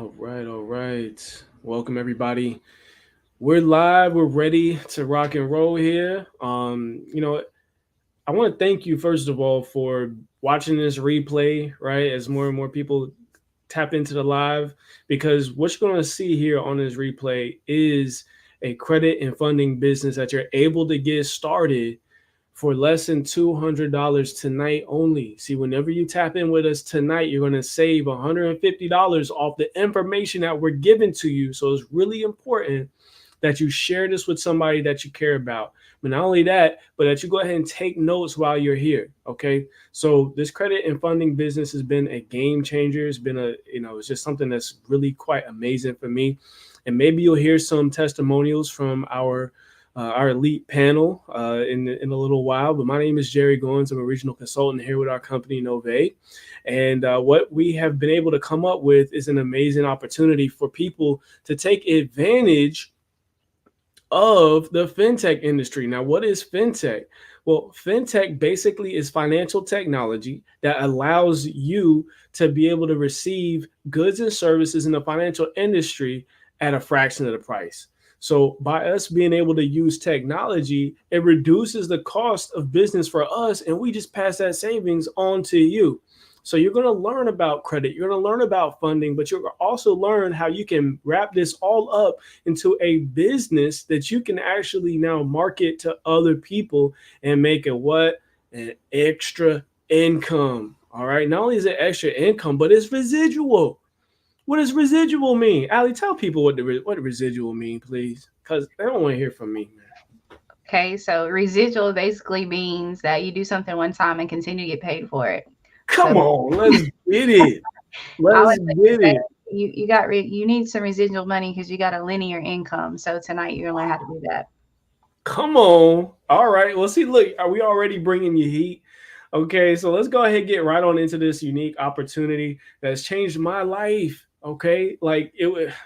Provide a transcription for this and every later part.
All right, all right. Welcome everybody. We're live. We're ready to rock and roll here. I want to thank you first of all for watching this replay, right? As more and more people tap into the live, because what you're going to see here on this replay is a credit and funding business that you're able to get started for less than $200 tonight only. See, whenever you tap in with us tonight, you're going to save $150 off the information that we're giving to you. So it's really important that you share this with somebody that you care about. But not only that, but that you go ahead and take notes while you're here. Okay. So this credit and funding business has been a game changer. It's been it's just something that's really quite amazing for me. And maybe you'll hear some testimonials from our elite panel in a little while. But my name is Jerry Goins. I'm a regional consultant here with our company, Nove. And what we have been able to come up with is an amazing opportunity for people to take advantage of the fintech industry. Now, what is fintech? Well, fintech basically is financial technology that allows you to be able to receive goods and services in the financial industry at a fraction of the price. So by us being able to use technology, it reduces the cost of business for us, and we just pass that savings on to you. So you're going to learn about credit, you're going to learn about funding, but you're going to also learn how you can wrap this all up into a business that you can actually now market to other people and make it what? An extra income. All right. Not only is it extra income, but it's residual. What does residual mean? Ali, tell people what residual mean, please, because they don't want to hear from me, man. Okay, so residual basically means that you do something one time and continue to get paid for it. So Come on, let's get it. I Let's would like to get say it. you need some residual money because you got a linear income. So tonight you're gonna learn how to do that. Come on. All right. Well, see, look, are we already bringing you heat? Okay, so let's go ahead and get right on into this unique opportunity that's changed my life. Okay, like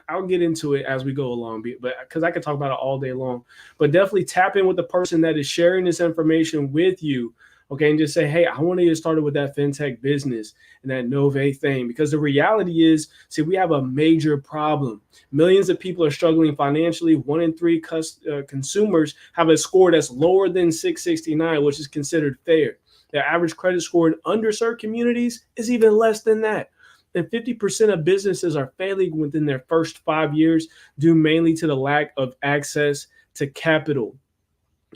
I'll get into it as we go along, but because I could talk about it all day long. But definitely tap in with the person that is sharing this information with you. Okay, and just say, hey, I want to get started with that fintech business and that Nove thing, because the reality is, see, we have a major problem. Millions of people are struggling financially. One in three consumers have a score that's lower than 669, which is considered fair. Their average credit score in underserved communities is even less than that. And 50% of businesses are failing within their first 5 years, due mainly to the lack of access to capital.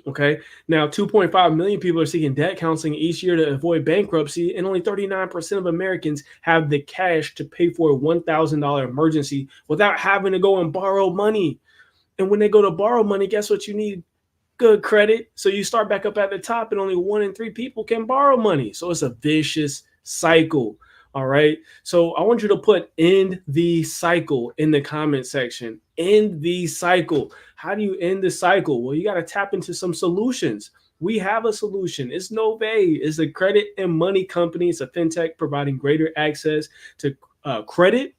Okay. Now, 2.5 million people are seeking debt counseling each year to avoid bankruptcy, and only 39% of Americans have the cash to pay for a $1,000 emergency without having to go and borrow money. And when they go to borrow money, guess what you need? Good credit. So you start back up at the top, and only one in three people can borrow money. So it's a vicious cycle. All right. So I want you to put end the cycle in the comment section. End the cycle. How do you end the cycle? Well, you got to tap into some solutions. We have a solution. It's Nove. It's a credit and money company. It's a fintech providing greater access to credit,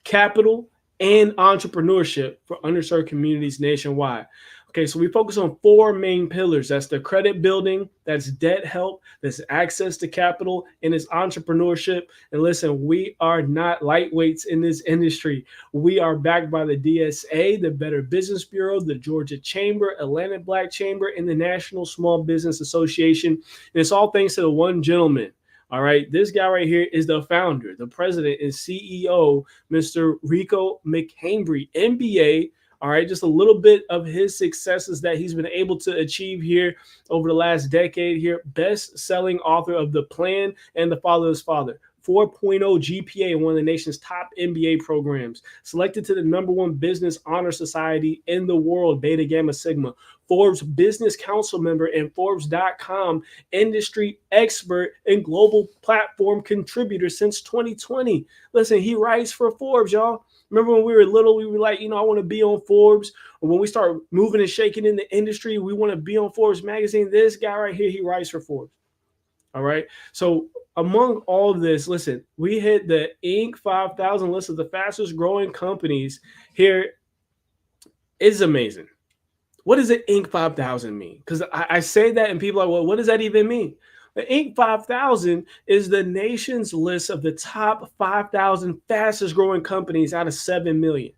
capital, and entrepreneurship for underserved communities nationwide. Okay, so we focus on four main pillars. That's the credit building, that's debt help, that's access to capital, and it's entrepreneurship. And listen, we are not lightweights in this industry. We are backed by the DSA, the Better Business Bureau, the Georgia Chamber, Atlantic Black Chamber, and the National Small Business Association. And it's all thanks to the one gentleman. All right, this guy right here is the founder, the president, and CEO, Mr. Rico McCambry, MBA. All right, just a little bit of his successes that he's been able to achieve here over the last decade here. Best-selling author of The Plan and The Father's Father. 4.0 GPA in one of the nation's top MBA programs. Selected to the #1 business honor society in the world, Beta Gamma Sigma. Forbes Business Council member and Forbes.com industry expert and global platform contributor since 2020. Listen, he writes for Forbes, y'all. Remember when we were little, we were like, I want to be on Forbes. Or when we start moving and shaking in the industry, we want to be on Forbes magazine. This guy right here, he writes for Forbes. All right. So among all of this, listen, we hit the Inc. 5000 list of the fastest growing companies here. It's amazing. What does the Inc. 5000 mean? Because I say that and people are like, well, what does that even mean? The Inc. 5000 is the nation's list of the top 5,000 fastest growing companies out of 7 million.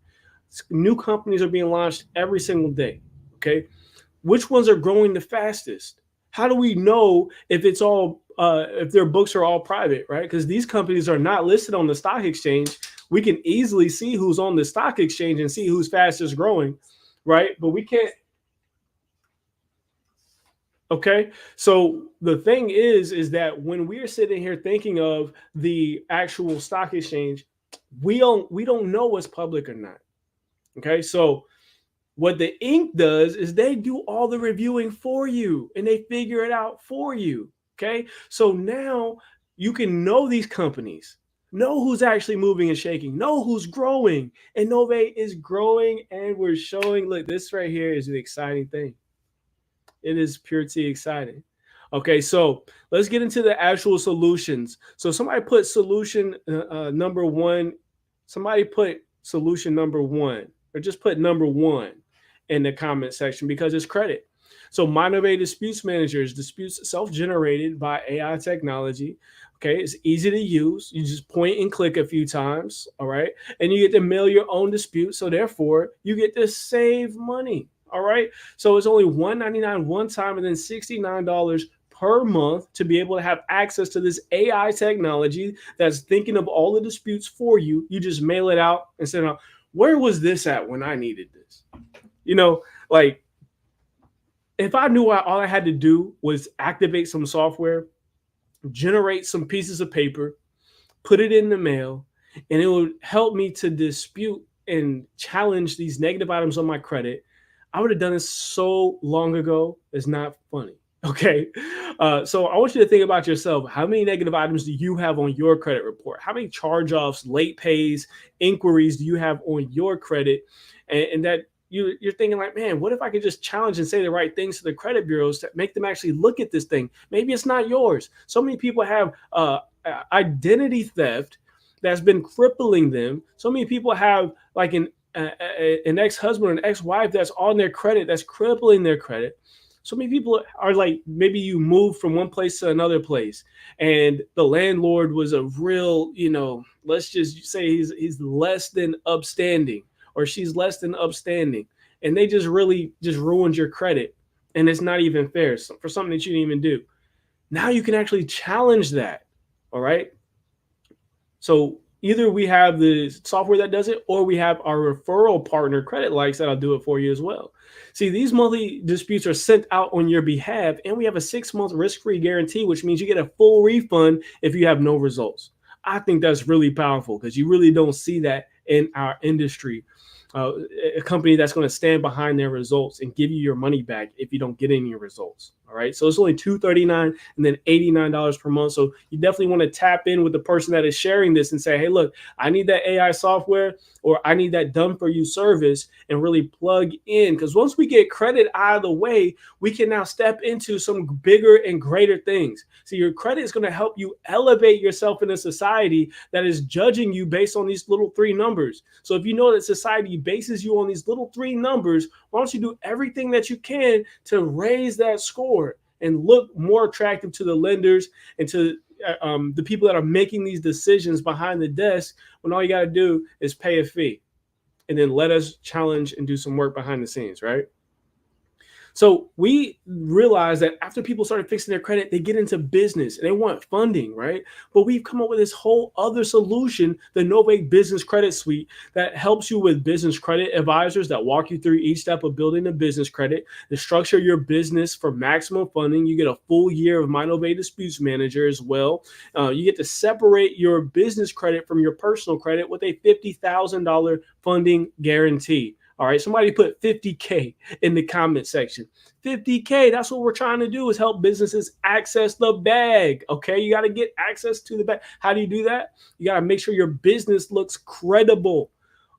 New companies are being launched every single day. Okay. Which ones are growing the fastest? How do we know if it's all if their books are all private, right? Because these companies are not listed on the stock exchange. We can easily see who's on the stock exchange and see who's fastest growing, right? But we can't. Okay, so the thing is that when we're sitting here thinking of the actual stock exchange, we don't know what's public or not. Okay, so what the Inc. does is they do all the reviewing for you and they figure it out for you. Okay. So now you can know these companies, know who's actually moving and shaking, know who's growing. And Nove is growing and we're showing. Look, this right here is an exciting thing. It is pure T exciting. Okay, so let's get into the actual solutions. So somebody put solution number one. Somebody put solution number one, or just put number one in the comment section because it's credit. So Monterey Disputes Manager is disputes self-generated by AI technology. Okay, it's easy to use. You just point and click a few times. All right, and you get to mail your own dispute. So therefore, you get to save money. All right, so it's only $199 one time, and then $69 per month to be able to have access to this AI technology that's thinking of all the disputes for you. You just mail it out and send it out. Where was this at when I needed this? You know, like if I knew all I had to do was activate some software, generate some pieces of paper, put it in the mail, and it would help me to dispute and challenge these negative items on my credit. I would have done this so long ago. It's not funny. Okay. So I want you to think about yourself. How many negative items do you have on your credit report? How many charge offs, late pays, inquiries do you have on your credit? And that you're thinking like, man, what if I could just challenge and say the right things to the credit bureaus to make them actually look at this thing? Maybe it's not yours. So many people have identity theft that's been crippling them. So many people have like an ex-husband or an ex-wife that's on their credit, that's crippling their credit. So many people are like, maybe you moved from one place to another place and the landlord was a real, let's just say he's less than upstanding or she's less than upstanding. And they just really just ruined your credit. And it's not even fair for something that you didn't even do. Now you can actually challenge that. All right. So either we have the software that does it or we have our referral partner, Credit Likes, that'll do it for you as well. See, these monthly disputes are sent out on your behalf, and we have a 6-month risk-free guarantee, which means you get a full refund if you have no results. I think that's really powerful because you really don't see that in our industry. A company that's going to stand behind their results and give you your money back if you don't get any results. All right. So it's only $239 and then $89 per month. So you definitely want to tap in with the person that is sharing this and say, hey, look, I need that AI software or I need that done for you service and really plug in. Because once we get credit out of the way, we can now step into some bigger and greater things. So your credit is going to help you elevate yourself in a society that is judging you based on these little 3 numbers. So if you know that society bases you on these little 3 numbers, why don't you do everything that you can to raise that score and look more attractive to the lenders and to the people that are making these decisions behind the desk, when all you got to do is pay a fee and then let us challenge and do some work behind the scenes, right? So we realized that after people started fixing their credit, they get into business and they want funding, right? But we've come up with this whole other solution, the Nove Business Credit Suite, that helps you with business credit advisors that walk you through each step of building a business credit, to structure your business for maximum funding. You get a full year of Nove Disputes Manager as well. You get to separate your business credit from your personal credit with a $50,000 funding guarantee. All right, somebody put 50K in the comment section. 50K, that's what we're trying to do, is help businesses access the bag. Okay, you got to get access to the bag. How do you do that? You got to make sure your business looks credible.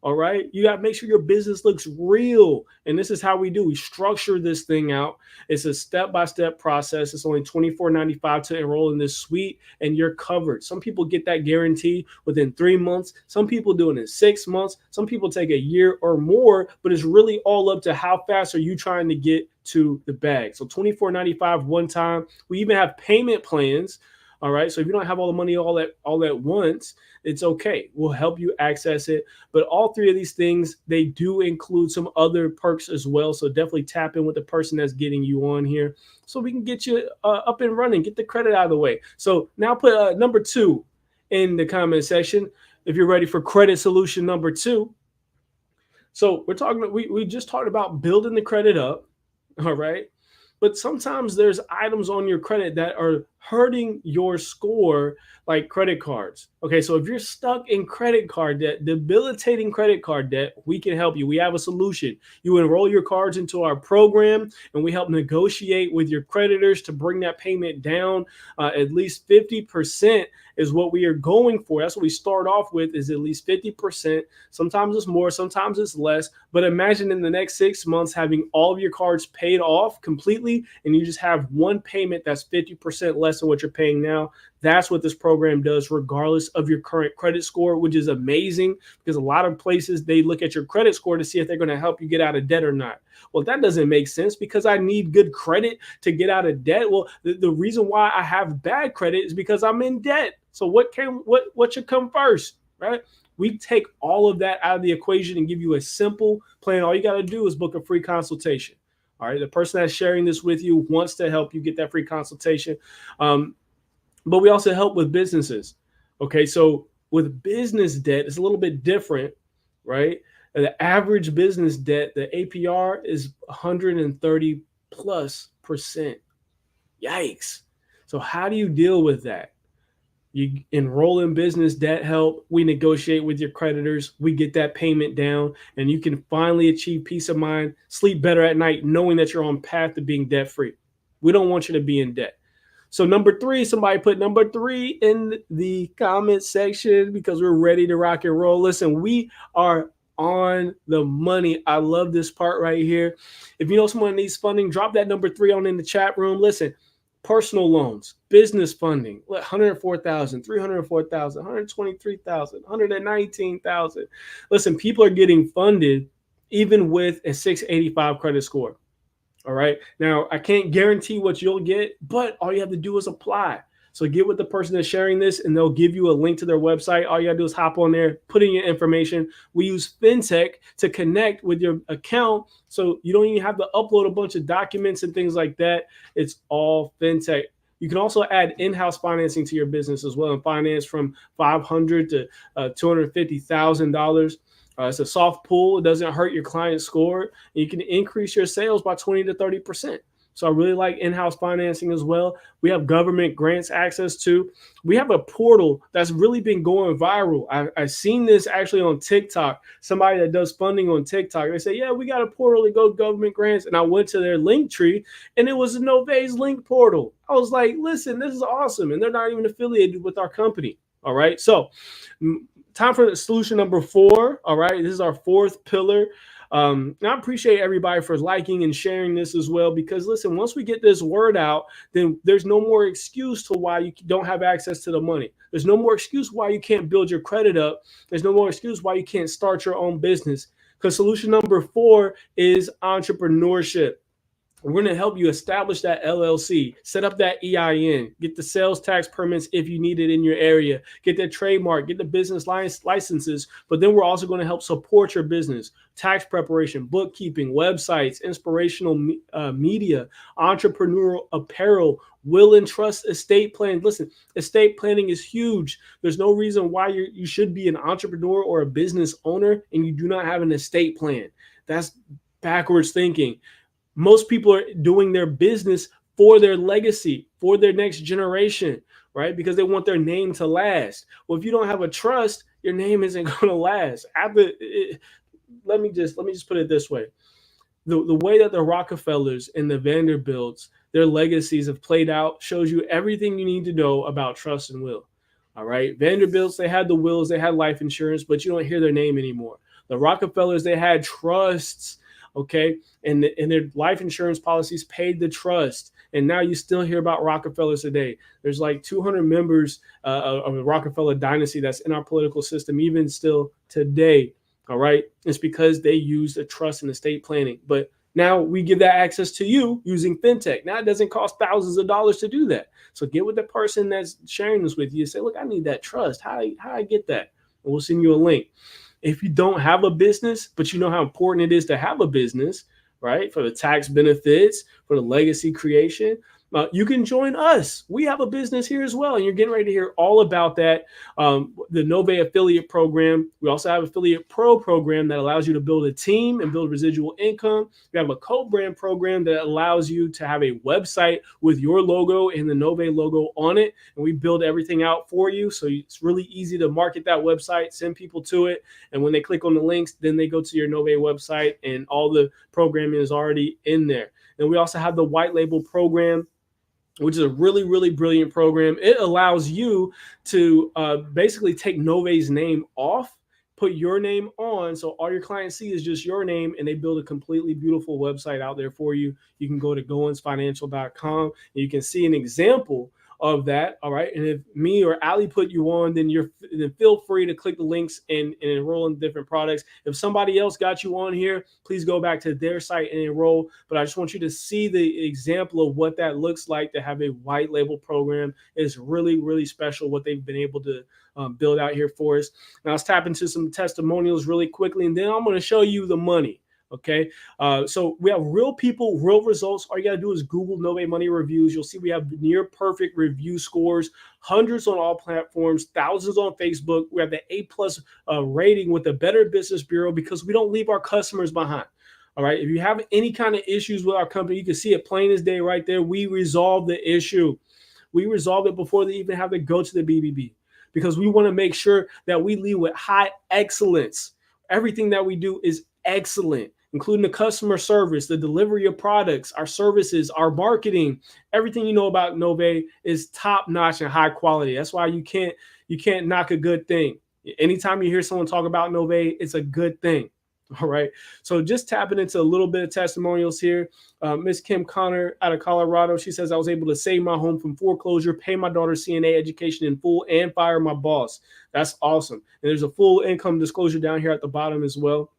All right, you got to make sure your business looks real. And this is how we do. We structure this thing out. It's a step-by-step process. It's only $24.95 to enroll in this suite, and you're covered. Some people get that guarantee within 3 months. Some people do it in 6 months. Some people take a year or more, but it's really all up to how fast are you trying to get to the bag. So $24.95 one time. We even have payment plans. All right. So if you don't have all the money all at once, it's okay. We'll help you access it. But all three of these things, they do include some other perks as well. So definitely tap in with the person that's getting you on here so we can get you up and running, get the credit out of the way. So now put number 2 in the comment section if you're ready for credit solution number 2. So we just talked about building the credit up. All right. But sometimes there's items on your credit that are hurting your score, like credit cards. Okay, so if you're stuck in credit card debt, debilitating credit card debt, we can help you. We have a solution. You enroll your cards into our program, and we help negotiate with your creditors to bring that payment down. At least 50% is what we are going for. That's what we start off with, is at least 50%. Sometimes it's more, sometimes it's less. But imagine in the next 6 months having all of your cards paid off completely, and you just have one payment that's 50% less than what you're paying now. That's what this program does, regardless of your current credit score, which is amazing, because a lot of places, they look at your credit score to see if they're going to help you get out of debt or not. Well, that doesn't make sense, because I need good credit to get out of debt. Well, the reason why I have bad credit is because I'm in debt. So what should come first, right? We take all of that out of the equation and give you a simple plan. All you got to do is book a free consultation. All right. The person that's sharing this with you wants to help you get that free consultation. But we also help with businesses. Okay. So with business debt, it's a little bit different, right? The average business debt, the APR is 130+%. Yikes. So how do you deal with that? You enroll in business debt help. We negotiate with your creditors. We get that payment down, and you can finally achieve peace of mind, sleep better at night, knowing that you're on path to being debt free. We don't want you to be in debt. So number 3, somebody put number 3 in the comment section, because we're ready to rock and roll. Listen, we are on the money. I love this part right here. If you know someone needs funding, drop that number 3 on in the chat room. Listen, personal loans, business funding, 104,000, 304,000, 123,000, 119,000. Listen, people are getting funded even with a 685 credit score. All right. Now, I can't guarantee what you'll get, but all you have to do is apply. So get with the person that's sharing this, and they'll give you a link to their website. All you got to do is hop on there, put in your information. We use FinTech to connect with your account, so you don't even have to upload a bunch of documents and things like that. It's all FinTech. You can also add in-house financing to your business as well, and finance from $500 to $250,000. It's a soft pull. It doesn't hurt your client score. And you can increase your sales by 20 to 30%. So I really like in-house financing as well. We have government grants access to. We have a portal that's really been going viral. I've seen this actually on TikTok. Somebody that does funding on TikTok, they say, yeah, we got a portal to go government grants. And I went to their link tree, and it was a Novays link portal. I was like, listen, this is awesome. And they're not even affiliated with our company. All right. So time for solution number 4. All right. This is our 4th pillar. And I appreciate everybody for liking and sharing this as well, because listen, once we get this word out, then there's no more excuse to why you don't have access to the money. There's no more excuse why you can't build your credit up. There's no more excuse why you can't start your own business, because solution number 4 is entrepreneurship. We're going to help you establish that LLC, set up that EIN, get the sales tax permits if you need it in your area, get that trademark, get the business licenses. But then we're also going to help support your business, tax preparation, bookkeeping, websites, inspirational media, entrepreneurial apparel, will and trust, estate plan. Listen, estate planning is huge. There's no reason why you should be an entrepreneur or a business owner and you do not have an estate plan. That's backwards thinking. Most people are doing their business for their legacy, for their next generation, right? Because they want their name to last. Well, if you don't have a trust, your name isn't going to last. Let me just put it this way. The way that the Rockefellers and the Vanderbilts, their legacies have played out, shows you everything you need to know about trust and will. All right. Vanderbilts, they had the wills, they had life insurance, but you don't hear their name anymore. The Rockefellers, they had trusts. Okay. And their life insurance policies paid the trust. And now you still hear about Rockefellers today. There's like 200 members of the Rockefeller dynasty that's in our political system, even still today. All right. It's because they used a trust and estate planning. But Now we give that access to you using fintech. Now it doesn't cost thousands of dollars to do that. So get with the person that's sharing this with you. Say, look, I need that trust. How I get that? And we'll send you a link. If you don't have a business, but you know how important it is to have a business, right? For the tax benefits, for the legacy creation, you can join us. We have a business here as well, and you're getting ready to hear all about that. The Nove affiliate program. We also have Affiliate Pro program that allows you to build a team and build residual income. We have a co-brand program that allows you to have a website with your logo and the Nove logo on it, and we build everything out for you. So it's really easy to market that website, send people to it, and when they click on the links, then they go to your Nove website, and all the programming is already in there. And we also have the white label program, which is a really, really brilliant program. It allows you to basically take Nove's name off, put your name on. So all your clients see is just your name, and they build a completely beautiful website out there for you. You can go to goinsfinancial.com and you can see an example of that. All right. And if me or Ali put you on, then feel free to click the links and enroll in different products. If somebody else got you on here, please go back to their site and enroll. But I just want you to see the example of what that looks like to have a white label program. It's really, really special what they've been able to build out here for us. Now let's tap into some testimonials really quickly, and then I'm going to show you the money. Okay. So we have real people, real results. All you got to do is Google Nove Money Reviews. You'll see we have near perfect review scores, hundreds on all platforms, thousands on Facebook. We have the A+ rating with the Better Business Bureau because we don't leave our customers behind. All right. If you have any kind of issues with our company, you can see it plain as day right there. We resolve the issue. We resolve it before they even have to go to the BBB, because we want to make sure that we lead with high excellence. Everything that we do is excellent, including the customer service, the delivery of products, our services, our marketing. Everything you know about Nove is top notch and high quality. That's why you can't knock a good thing. Anytime you hear someone talk about Nove, it's a good thing. All right. So just tapping into a little bit of testimonials here. Miss Kim Connor out of Colorado. She says, I was able to save my home from foreclosure, pay my daughter's CNA education in full, and fire my boss. That's awesome. And there's a full income disclosure down here at the bottom as well.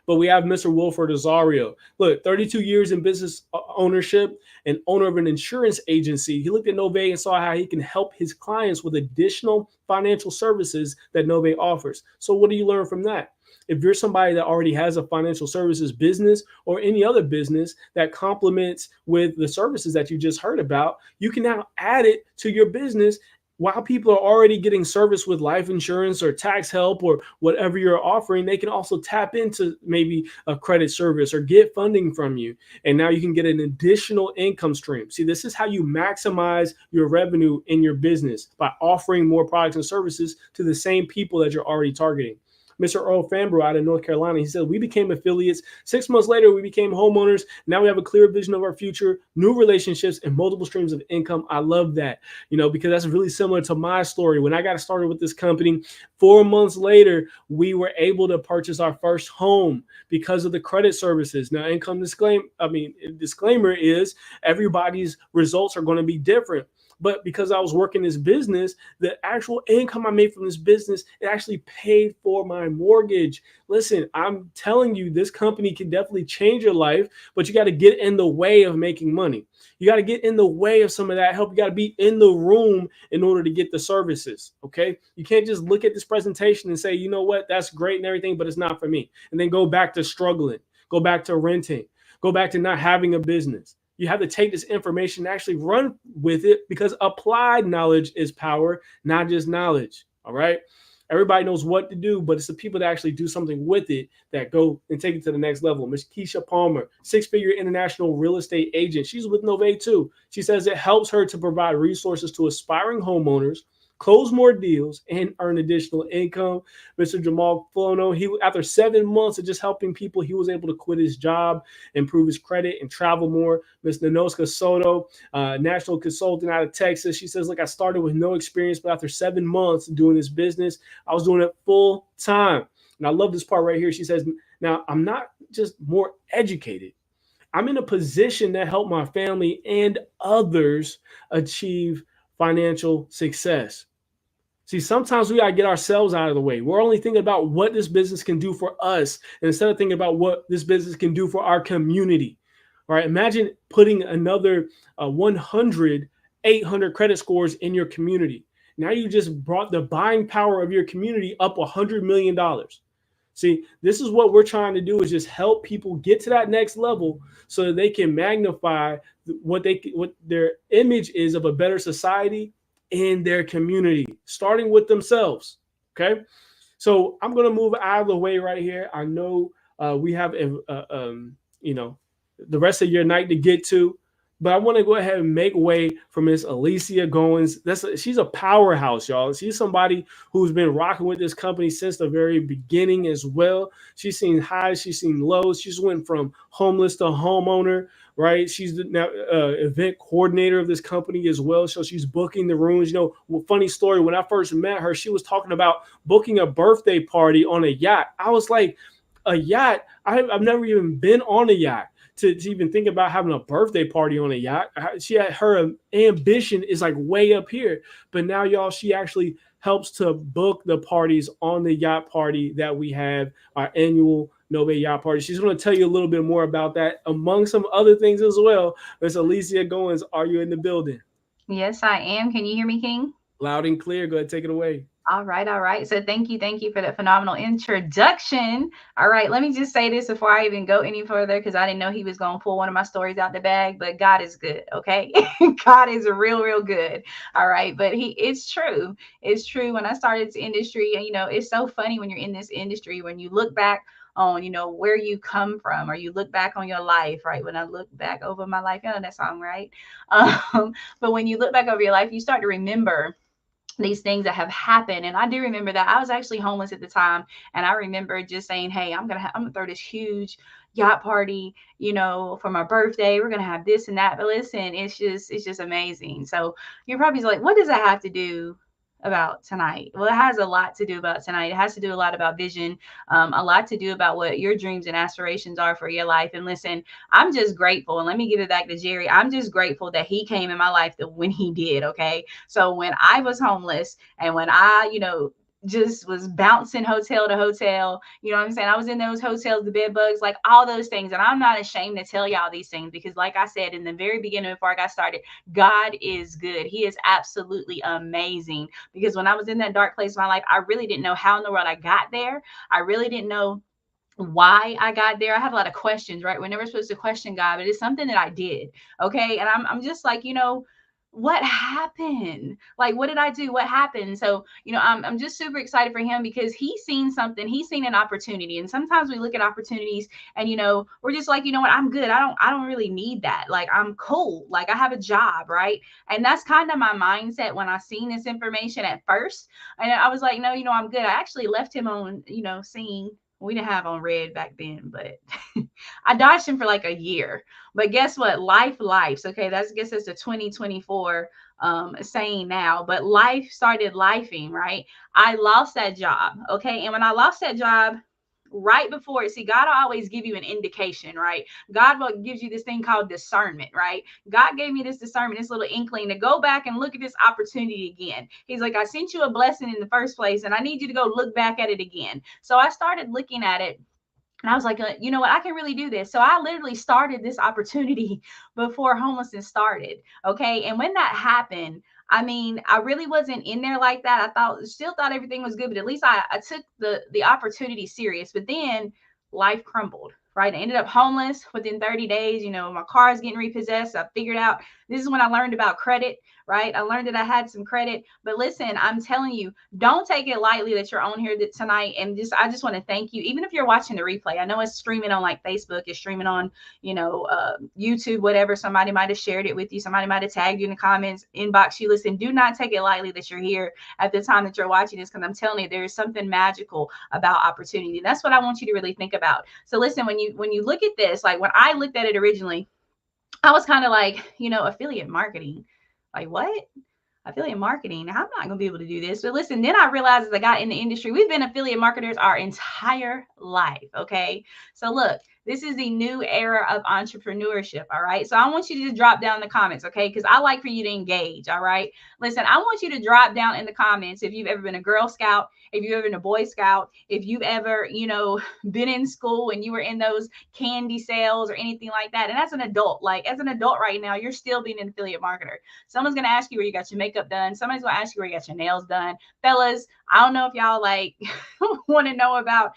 But we have Mr. Wilford Azario. Look, 32 years in business ownership and owner of an insurance agency. He looked at Nove and saw how he can help his clients with additional financial services that Nove offers. So what do you learn from that? If you're somebody that already has a financial services business or any other business that complements with the services that you just heard about, you can now add it to your business while people are already getting service with life insurance or tax help or whatever you're offering. They can also tap into maybe a credit service or get funding from you. And now you can get an additional income stream. See, this is how you maximize your revenue in your business, by offering more products and services to the same people that you're already targeting. Mr. Earl Fambro out of North Carolina, he said, we became affiliates. 6 months later, we became homeowners. Now we have a clear vision of our future, new relationships, and multiple streams of income. I love that, because that's really similar to my story. When I got started with this company, 4 months later, we were able to purchase our first home because of the credit services. Now, disclaimer is everybody's results are going to be different. But because I was working this business, the actual income I made from this business, it actually paid for my mortgage. Listen, I'm telling you, this company can definitely change your life, but you got to get in the way of making money. You got to get in the way of some of that help. You got to be in the room in order to get the services. Okay. You can't just look at this presentation and say, you know what, that's great and everything, but it's not for me. And then go back to struggling, go back to renting, go back to not having a business. You have to take this information and actually run with it, because applied knowledge is power, not just knowledge. All right. Everybody knows what to do, but it's the people that actually do something with it that go and take it to the next level. Ms. Keisha Palmer, 6-figure international real estate agent. She's with Nove too. She says it helps her to provide resources to aspiring homeowners, close more deals, and earn additional income. Mr. Jamal Flono, after 7 months of just helping people, he was able to quit his job, improve his credit, and travel more. Ms. Nanoska Soto, national consultant out of Texas. She says, look, I started with no experience, but after 7 months doing this business, I was doing it full time. And I love this part right here. She says, now I'm not just more educated. I'm in a position to help my family and others achieve financial success. See, sometimes we gotta get ourselves out of the way. We're only thinking about what this business can do for us instead of thinking about what this business can do for our community. All right. Imagine putting another 100, 800 credit scores in your community. Now you just brought the buying power of your community up $100 million. See, this is what we're trying to do is just help people get to that next level so that they can magnify what their image is of a better society in their community, starting with themselves. Okay, so I'm gonna move out of the way right here. I know we have you know, the rest of your night to get to, but I want to go ahead and make way for Miss Alicia Goins. She's a powerhouse, y'all. She's somebody who's been rocking with this company since the very beginning as well. She's seen highs, she's seen lows. She's went from homeless to homeowner, right? She's now event coordinator of this company as well. So she's booking the rooms. You know, funny story. When I first met her, she was talking about booking a birthday party on a yacht. I was like, a yacht? I've never even been on a yacht to even think about having a birthday party on a yacht. She had her ambition is like way up here, but now y'all, she actually helps to book the parties on the yacht party that we have, our annual No Bay Yacht Party. She's going to tell you a little bit more about that, among some other things as well. Miss Alicia Goins, are you in the building? Yes, I am. Can you hear me, King? Loud and clear. Go ahead, take it away. All right, all right. So thank you for that phenomenal introduction. All right, let me just say this before I even go any further, because I didn't know he was going to pull one of my stories out the bag, but God is good, okay? God is real, real good. All right, but it's true. It's true. When I started this industry, and it's so funny when you're in this industry, when you look back on, where you come from, or you look back on your life, right? When I look back over my life, you know that song, right? But when you look back over your life, you start to remember these things that have happened. And I do remember that I was actually homeless at the time, and I remember just saying, hey, I'm gonna throw this huge yacht party, for my birthday. We're gonna have this and that. But listen, it's just amazing. So you're probably like, what does that have to do about tonight? Well, it has a lot to do about tonight. It has to do a lot about vision, a lot to do about what your dreams and aspirations are for your life. And listen, I'm just grateful. And let me give it back to Jerry. I'm just grateful that he came in my life when he did. Okay. So when I was homeless, and when I, just was bouncing hotel to hotel, you know what I'm saying? I was in those hotels, the bed bugs, like all those things. And I'm not ashamed to tell y'all these things, because like I said in the very beginning, before I got started, God is good. He is absolutely amazing. Because when I was in that dark place of my life, I really didn't know how in the world I got there. I really didn't know why I got there. I had a lot of questions, right? We're never supposed to question God, but it's something that I did. Okay. And I'm just like, what happened? Like, what did I do? What happened? So, I'm just super excited for him, because he's seen something. He's seen an opportunity. And sometimes we look at opportunities and, we're just like, you know what? I'm good. I don't really need that. Like, I'm cool. Like, I have a job. Right. And that's kind of my mindset when I seen this information at first. And I was like, no, I'm good. I actually left him on, seeing, we didn't have on red back then, but I dodged him for like a year. But guess what? Life's okay. I guess that's the 2024 saying now. But life started lifing, right? I lost that job. Okay. And when I lost that job, right before, see, God will always give you an indication, right? God will gives you this thing called discernment, right? God gave me this discernment, this little inkling to go back and look at this opportunity again. He's like, I sent you a blessing in the first place, and I need you to go look back at it again. So I started looking at it, and I was like, you know what? I can really do this. So I literally started this opportunity before homelessness started. Okay. And when that happened, I mean, I really wasn't in there like that. Still thought everything was good, but at least I took the opportunity serious. But then life crumbled, right? I ended up homeless within 30 days. My car is getting repossessed. I figured out, this is when I learned about credit, right? I learned that I had some credit. But listen, I'm telling you, don't take it lightly that you're on here tonight. And I just want to thank you. Even if you're watching the replay, I know it's streaming on like Facebook, it's streaming on, YouTube, whatever. Somebody might have shared it with you. Somebody might have tagged you in the comments, inbox you. Listen, do not take it lightly that you're here at the time that you're watching this, because I'm telling you, there is something magical about opportunity. That's what I want you to really think about. So listen, when you look at this, like when I looked at it originally, I was kind of like, affiliate marketing. Like, what? Affiliate marketing? I'm not going to be able to do this. But listen, then I realized as I got in the industry, we've been affiliate marketers our entire life. Okay. So look, This is the new era of entrepreneurship. All right. So I want you to just drop down in the comments, okay? Because I like for you to engage. All right. Listen, I want you to drop down in the comments if you've ever been a Girl Scout, if you've ever been a Boy Scout, if you've ever, been in school and you were in those candy sales or anything like that. And as an adult, right now, you're still being an affiliate marketer. Someone's going to ask you where you got your makeup done. Somebody's going to ask you where you got your nails done. Fellas, I don't know if y'all like want to know about,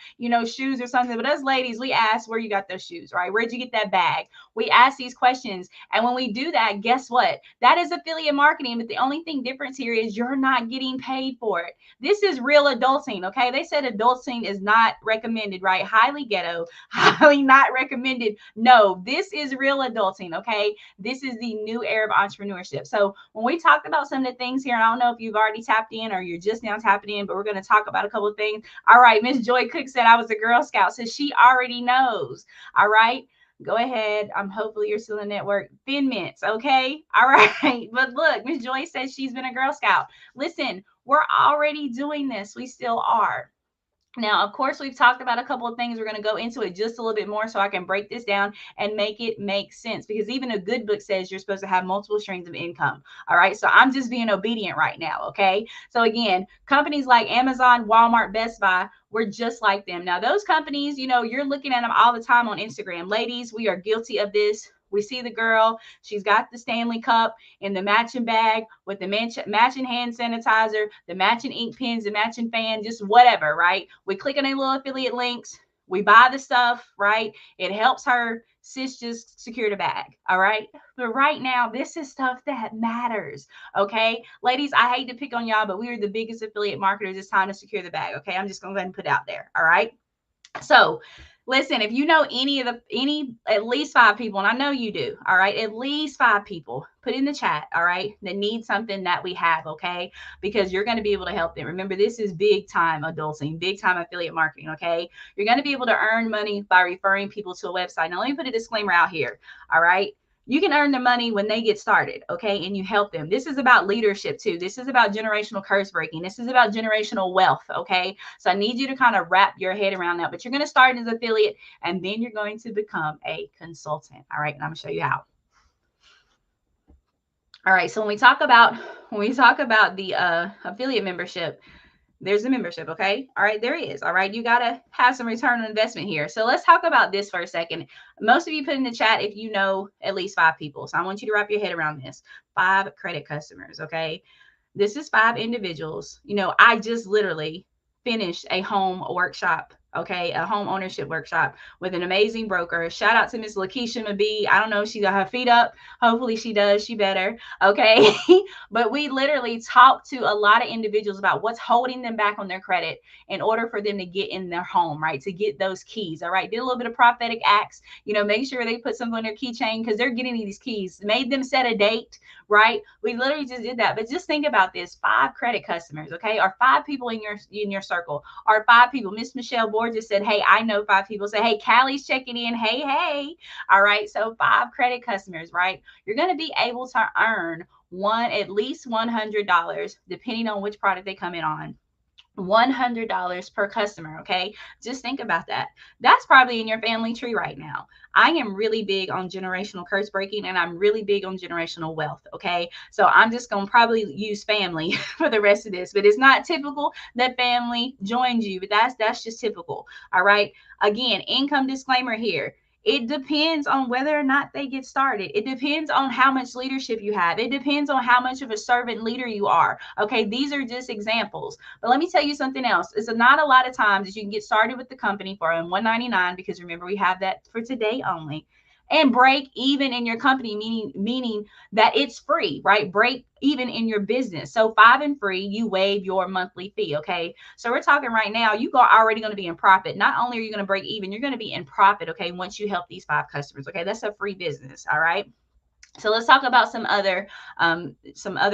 shoes or something, but us ladies, we ask where you got those shoes, right? Where'd you get that bag? We ask these questions. And when we do that, guess what? That is affiliate marketing. But the only thing difference here is you're not getting paid for it. This is real adulting, okay? They said adulting is not recommended, right? Highly ghetto, highly not recommended. No, this is real adulting, okay? This is the new era of entrepreneurship. So when we talked about some of the things here, and I don't know if you've already tapped in or you're just now tapping in, but we're going to talk about a couple of things. All right, Miss Joy Cook said I was a Girl Scout, so she already knows. All right. Go ahead. Hopefully you're still in the network. Thin Mints, okay? All right. But look, Miss Joy says she's been a Girl Scout. Listen, we're already doing this. We still are. Now, of course, we've talked about a couple of things. We're going to go into it just a little bit more so I can break this down and make it make sense, because even a good book says you're supposed to have multiple streams of income. All right. So I'm just being obedient right now. Okay. So again, companies like Amazon, Walmart, Best Buy, we're just like them. Now, those companies, you're looking at them all the time on Instagram. Ladies, we are guilty of this. We see the girl, she's got the Stanley Cup in the matching bag with the matching hand sanitizer, the matching ink pens, the matching fan, just whatever, right? We click on a little affiliate links. We buy the stuff, right? It helps her. Sis just secured a bag, all right? But right now, this is stuff that matters, okay? Ladies, I hate to pick on y'all, but we are the biggest affiliate marketers. It's time to secure the bag, okay? I'm just going to go ahead and put it out there, all right? So listen, if you know at least 5 people, and I know you do, all right, at least 5 people, put in the chat, all right, that need something that we have, okay, because you're going to be able to help them. Remember, this is big time adulting, big time affiliate marketing, okay? You're going to be able to earn money by referring people to a website. Now, let me put a disclaimer out here, all right? You can earn the money when they get started, okay? And you help them. This is about leadership too. This is about generational curse breaking. This is about generational wealth, okay? So I need you to kind of wrap your head around that. But you're going to start as an affiliate, and then you're going to become a consultant, all right? And I'm going to show you how. All right, so when we talk about the affiliate membership, there's a membership, okay? All right, there is. All right, you got to have some return on investment here. So let's talk about this for a second. Most of you put in the chat if you know at least 5 people. So I want you to wrap your head around this. 5 credit customers, okay? This is 5 individuals. I just literally finished a home workshop, okay, a home ownership workshop with an amazing broker. Shout out to Miss Lakeisha Mabee. I don't know if she got her feet up. Hopefully she does. She better, okay? But we literally talked to a lot of individuals about what's holding them back on their credit in order for them to get in their home, right? To get those keys, all right? Did a little bit of prophetic acts, make sure they put something on their keychain because they're getting these keys. Made them set a date, right? We literally just did that. But just think about this: 5 credit customers, okay, or 5 people in your circle, or 5 people. Miss Michelle Borges said, hey, I know 5 people. Say, hey, Callie's checking in. Hey. All right. So 5 credit customers, right? You're going to be able to earn at least $100, depending on which product they come in on. $100 per customer, okay? Just think about that. That's probably in your family tree right now. I am really big on generational curse breaking, and I'm really big on generational wealth, okay? So I'm just going to probably use family for the rest of this, but it's not typical that family joins you, but that's just typical, all right? Again, income disclaimer here. It depends on whether or not they get started. It depends on how much leadership you have. It depends on how much of a servant leader you are. Okay, these are just examples. But let me tell you something else. It's not a lot of times that you can get started with the company for $199, because remember, we have that for today only, and break even in your company, meaning that it's free, right? Break even in your business. So 5 and free, you waive your monthly fee, okay? So we're talking right now, you are already going to be in profit. Not only are you going to break even, you're going to be in profit, okay, once you help these 5 customers, okay? That's a free business, all right? So let's talk about some other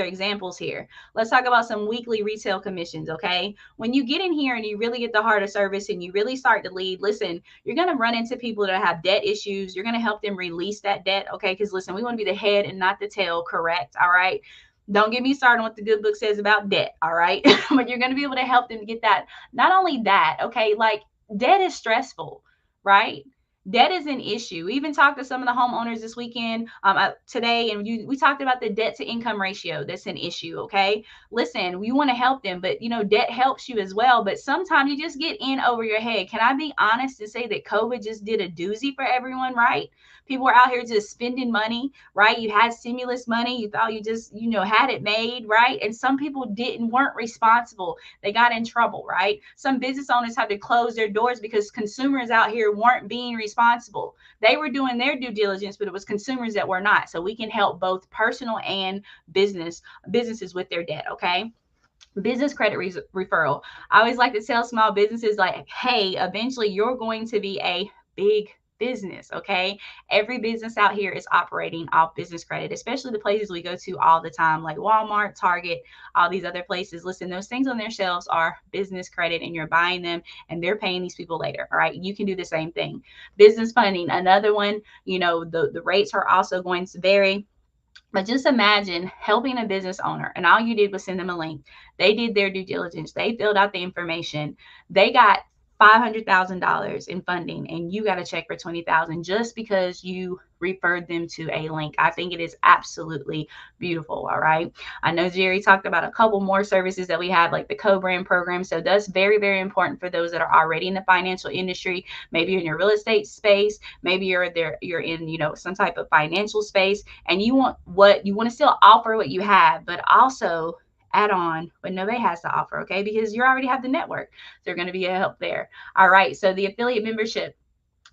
examples here. Let's talk about some weekly retail commissions, okay? When you get in here and you really get the heart of service and you really start to lead, listen, you're going to run into people that have debt issues. You're going to help them release that debt, okay? Because listen, we want to be the head and not the tail, correct? All right? Don't get me started on what the good book says about debt, all right? But you're going to be able to help them get that. Not only that, okay, like debt is stressful, right? Debt is an issue. We even talked to some of the homeowners this weekend, today, and we talked about the debt to income ratio. That's an issue. Okay, listen, we want to help them, but debt helps you as well. But sometimes you just get in over your head. Can I be honest and say that COVID just did a doozy for everyone? Right? People are out here just spending money, right? You had stimulus money, you thought you just had it made, right? And some people weren't responsible. They got in trouble, right? Some business owners had to close their doors because consumers out here weren't being responsible. They were doing their due diligence, but it was consumers that were not. So we can help both personal and businesses with their debt. Okay. Business credit referral. I always like to tell small businesses, like, hey, eventually you're going to be a big business. Okay. Every business out here is operating off business credit, especially the places we go to all the time, like Walmart, Target, all these other places. Listen, those things on their shelves are business credit, and you're buying them and they're paying these people later. All right. You can do the same thing. Business funding, another one. The rates are also going to vary. But just imagine helping a business owner, and all you did was send them a link. They did their due diligence. They filled out the information. They got $500,000 in funding, and you got a check for 20,000 just because you referred them to a link. I think it is absolutely beautiful. All right. I know Jerry talked about a couple more services that we have, like the co-brand program. So that's very, very important for those that are already in the financial industry. Maybe in your real estate space, maybe you're in, some type of financial space, and you want to still offer what you have, but also add on what nobody has to offer. Okay. Because you already have the network. They're going to be a help there. All right. So the affiliate membership,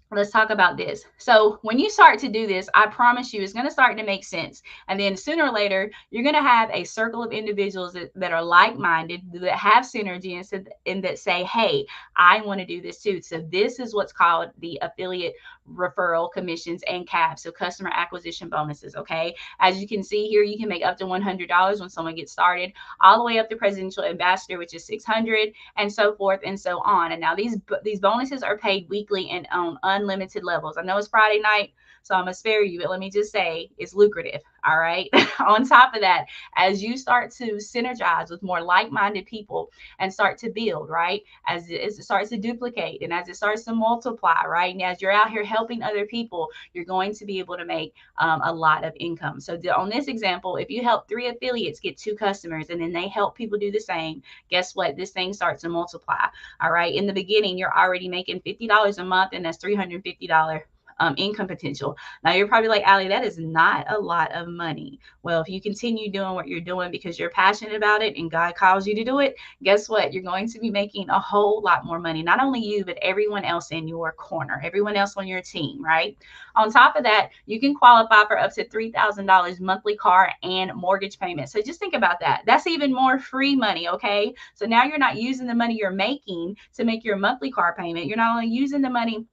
let's talk about this. So when you start to do this, I promise you it's going to start to make sense. And then sooner or later, you're going to have a circle of individuals that are like-minded, that have synergy, and that say, hey, I want to do this too. So this is what's called the affiliate referral commissions and caps. So customer acquisition bonuses. Okay. As you can see here, you can make up to $100 when someone gets started, all the way up to presidential ambassador, which is 600, and so forth and so on. And now these bonuses are paid weekly and on unlimited levels. I know it's Friday night, so I'm gonna spare you, but let me just say it's lucrative. All right. On top of that, as you start to synergize with more like-minded people and start to build, right, as it starts to duplicate and as it starts to multiply, right, and as you're out here helping other people, you're going to be able to make a lot of income. So on this example, if you help 3 affiliates get 2 customers, and then they help people do the same, guess what? This thing starts to multiply. All right. In the beginning, you're already making $50 a month, and that's $350 income potential. Now you're probably like, Allie, that is not a lot of money. Well, if you continue doing what you're doing because you're passionate about it and God calls you to do it, guess what? You're going to be making a whole lot more money. Not only you, but everyone else in your corner, everyone else on your team, right? On top of that, you can qualify for up to $3,000 monthly car and mortgage payments. So just think about that. That's even more free money, okay? So now you're not using the money you're making to make your monthly car payment. You're not only using the money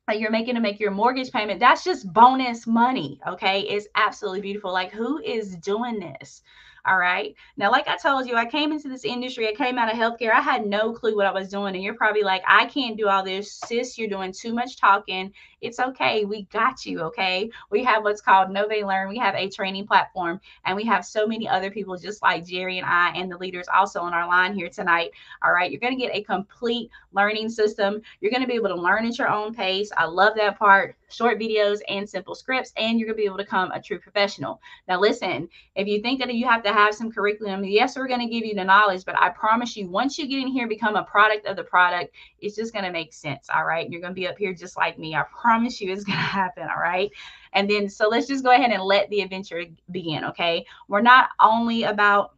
that you're making to make your mortgage payment. That's just bonus money. Okay. It's absolutely beautiful. Like, who is doing this? All right. Now, like I told you, I came into this industry. I came out of healthcare. I had no clue what I was doing. And you're probably like, I can't do all this. Sis, you're doing too much talking. It's okay. We got you. Okay. We have what's called Nove Learn. We have a training platform, and we have so many other people just like Jerry and I and the leaders also on our line here tonight. All right. You're going to get a complete learning system. You're going to be able to learn at your own pace. I love that part. Short videos and simple scripts, and you're going to be able to become a true professional. Now, listen, if you think that you have to have some curriculum, yes, we're going to give you the knowledge, but I promise you, once you get in here, become a product of the product, it's just going to make sense. All right. You're going to be up here just like me. I promise you it's going to happen. All right. And then, so let's just go ahead and let the adventure begin. Okay. We're not only about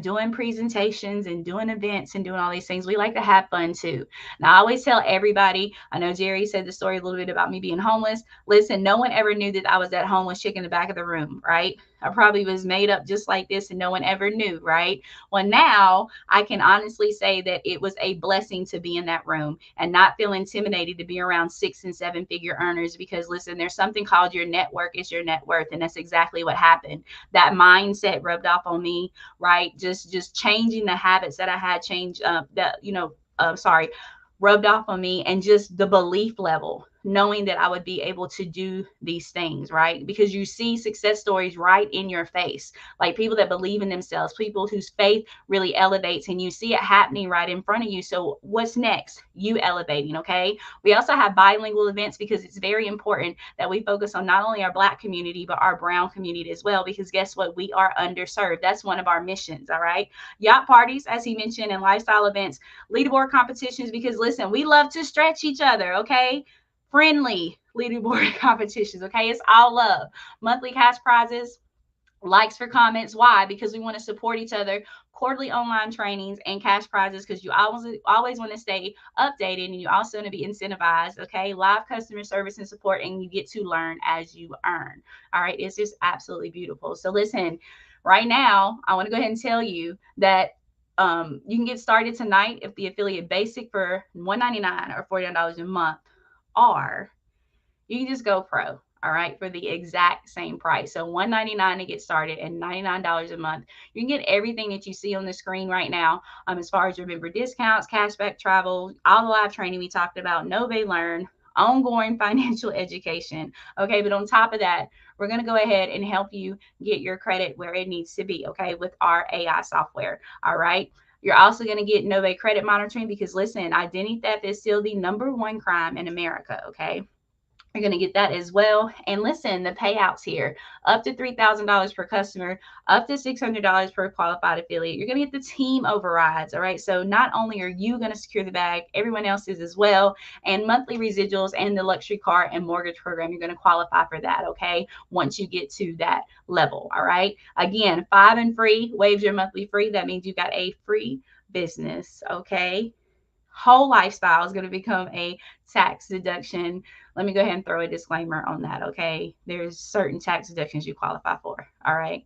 doing presentations and doing events and doing all these things. We like to have fun too. Now, I always tell everybody, I know Jerry said the story a little bit about me being homeless. Listen, no one ever knew that I was that homeless chick in the back of the room, right? I probably was made up just like this and no one ever knew, right? Well, now I can honestly say that it was a blessing to be in that room and not feel intimidated to be around 6 and 7 figure earners, because listen, there's something called your network is your net worth. And that's exactly what happened. That mindset rubbed off on me, right? Just changing the habits that I had rubbed off on me, and just the belief level knowing that I would be able to do these things, right? Because you see success stories right in your face, like people that believe in themselves, people whose faith really elevates, and you see it happening right in front of you. So what's next? You elevating, okay? We also have bilingual events because it's very important that we focus on not only our Black community, but our brown community as well, because guess what? We are underserved. That's one of our missions, all right? Yacht parties, as he mentioned, and lifestyle events, leaderboard competitions, because listen, we love to stretch each other, okay? Friendly leaderboard competitions, okay? It's all love. Monthly cash prizes, likes for comments. Why? Because we want to support each other. Quarterly online trainings and cash prizes, because you always want to stay updated, and you also want to be incentivized. Okay, live customer service and support, and you get to learn as you earn. All right, it's just absolutely beautiful. So listen, right now I want to go ahead and tell you that you can get started tonight if the affiliate basic for $199 or $49 a month, or you can just go pro, all right, for the exact same price. So $199 to get started and $99 a month. You can get everything that you see on the screen right now, as far as your member discounts, cashback travel, all the live training we talked about, Nove Learn, ongoing financial education. Okay, but on top of that, we're going to go ahead and help you get your credit where it needs to be, okay, with our AI software. All right. You're also going to get Nove credit monitoring, because listen, identity theft is still the #1 crime in America. Okay. You're going to get that as well. And listen, the payouts here, up to $3,000 per customer, up to $600 per qualified affiliate. You're going to get the team overrides. All right. So not only are you going to secure the bag, everyone else is as well. And monthly residuals and the luxury car and mortgage program, you're going to qualify for that. Okay. Once you get to that level. All right. Again, 5 and free waives your monthly free. That means you got a free business. Okay. Whole lifestyle is going to become a tax deduction. Let me go ahead and throw a disclaimer on that, okay? There's certain tax deductions you qualify for, all right?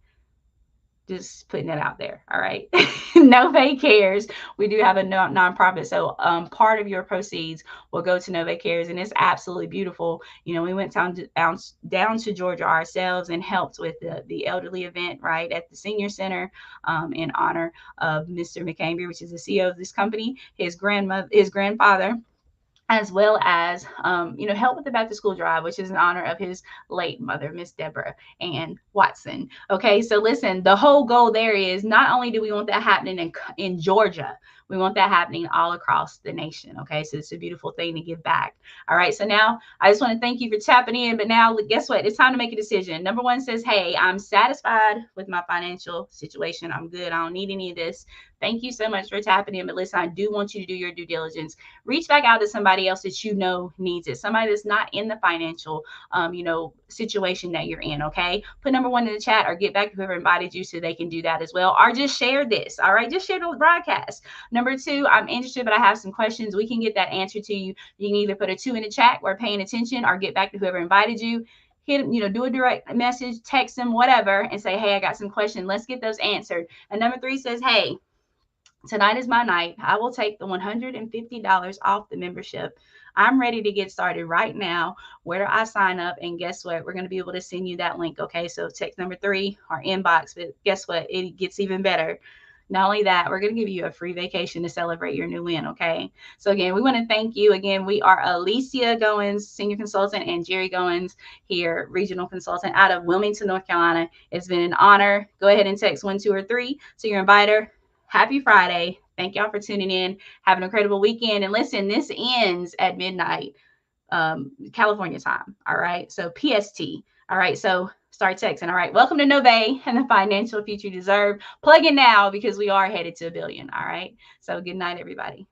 Just putting it out there, all right? Nove Cares. We do have a nonprofit, so part of your proceeds will go to Nove Cares, and it's absolutely beautiful. You know, we went down to Georgia ourselves and helped with the elderly event, right, at the senior center, in honor of Mr. McCambry, which is the CEO of this company. His grandfather, as well as help with the back to school drive, which is in honor of his late mother, Miss Deborah Ann Watson. Okay, so listen, the whole goal there is not only do we want that happening in Georgia, we want that happening all across the nation. Okay, so it's a beautiful thing to give back. All right, so now I just want to thank you for tapping in, but now guess what? It's time to make a decision. Number 1 says, hey, I'm satisfied with my financial situation. I'm good. I don't need any of this. Thank you so much for tapping in. But listen, I do want you to do your due diligence. Reach back out to somebody else that you know needs it. Somebody that's not in the financial, situation that you're in. Okay. Put number 1 in the chat, or get back to whoever invited you so they can do that as well. Or just share this. All right. Just share the broadcast. Number 2, I'm interested, but I have some questions. We can get that answer to you. You can either put a 2 in the chat, or paying attention, or get back to whoever invited you. Hit, do a direct message, text them, whatever, and say, hey, I got some questions. Let's get those answered. And number 3 says, hey, tonight is my night. I will take the $150 off the membership. I'm ready to get started right now. Where do I sign up? And guess what? We're going to be able to send you that link. Okay. So text number 3 or inbox, but guess what? It gets even better. Not only that, we're going to give you a free vacation to celebrate your new win. Okay. So again, we want to thank you. Again, we are Alicia Goins, senior consultant, and Jerry Goins here, regional consultant out of Wilmington, North Carolina. It's been an honor. Go ahead and text 1, 2, or 3 to your inviter. Happy Friday. Thank y'all for tuning in. Have an incredible weekend. And listen, this ends at midnight, California time. All right. So PST. All right. So start texting. All right. Welcome to Nove and the financial future you deserve. Plug in now, because we are headed to $1 billion. All right. So good night, everybody.